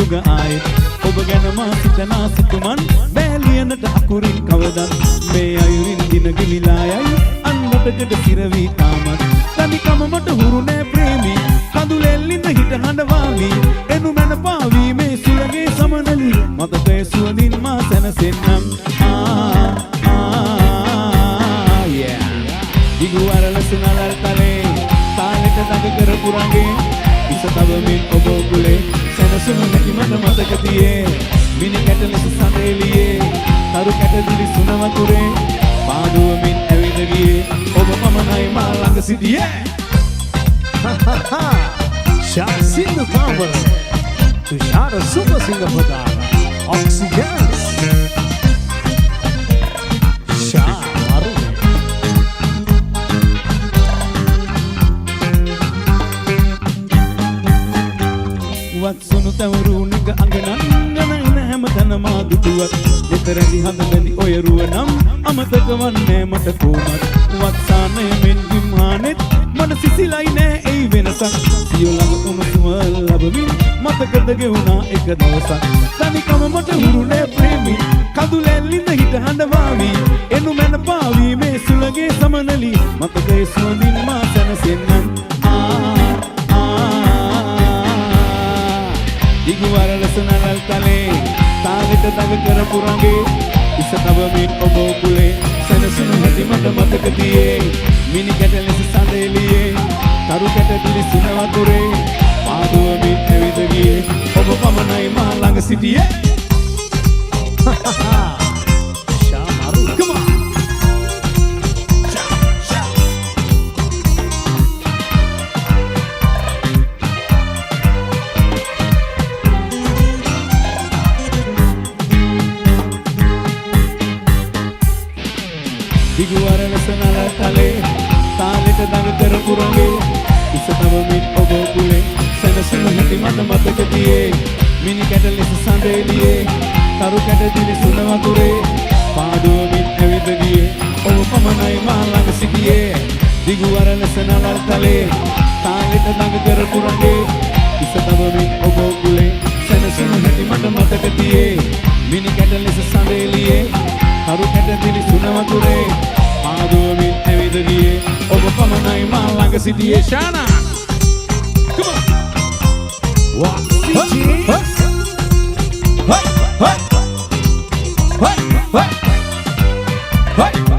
නුග ආයෙත් ඔබ ගැන මා සිතනා සිතුමන් බෑලියනට අකුරින් කවදත් මේ අයුරින් දින ගෙවිලා යයි අන්නටකට සිරවී තාමත් තනිකම මට හුරු නෑ ප්‍රේමී කඳුලෙල්ලින්ද හිට හඬවාමි එනු මැන පාවීමේ සුළගේ සමනලි මතකයේ සුවඳින් මා සැනසෙන්නම් දිගුවර ලෙස නලල් තලේ තාලෙට දඟ කරපු රඟේ ඉස තවමින් ඔබ උගුලේ සැනසුම නැති මට මතක තියේ මිනි කැට ලෙස සඳෙලියේ තරු කැට දිලි සුන වතුරේ පාදුවමින් ඇවිද ගියේ ඔබ පමණයි මා ළඟ සිටියේ Shasin Power Tushara Super Singer Padala Oxygen Shamaru Watsunu tawuru niga anganan Nanaina hamatana maadutuwat Yetarandi handadani oyaruwanam Amatakawanne mata komat Watsana men gimhanet Mana sisilai ne ei venasak Siyo ළඟ උණුසුම ලැබමින් මතකද ගෙවුණා එක දවසක් තනිකම මට හුරු නෑ ප්‍රේමී කඳුලැල්ලින්ද හිට හඬවාවි එනු මැන පාවි මේ සුළගේ සමනලි මතකයේ සුවඳින් මා සැනසෙන්නම් දිගුවර ලෙස නලල් තලේ තාලෙට දඟ කරපු රඟේ ඉස තවමින් ඔබ උකුලේ සැනසුණු හැටි මට මතක තියේ මිනි කැට ලෙස සඳෙලියේ තරු කැට දිලි සුන වතුරේ පාදුවමින් ඇවිද ගියේ ඔබ පමණයි මා ළඟ සිටියේ Shamaru Come on දිගුවර ලෙස නලල් තලේ තාලෙට දඟ කරපු රඟේ ඉස තවමින් ඔබ උගුලේ සැනසුණු හැටි මට මතක තියේ මිනි කැට ලෙස සඳෙලියේ තරු කැට දිලි සුන වතුරේ පාදුවමින් ඇවිද ගියේ ඔබ පමණයි මා ළඟ සිටියේ දිගුවර ලෙස නලල් තලේ තාලෙට දඟ කරපු රඟේ ඉස තවමින් ඔබ උගුලේ සැනසුණු හැටි මට මතක තියේ මිනි කැට ලෙස සඳෙලියේ තරු කැට දිලි සුන වතුරේ පාදුවමින් ඇවිද ගියේ ඔබ පමණයි මා ළඟ සිටියේ ශානා Come on What Hey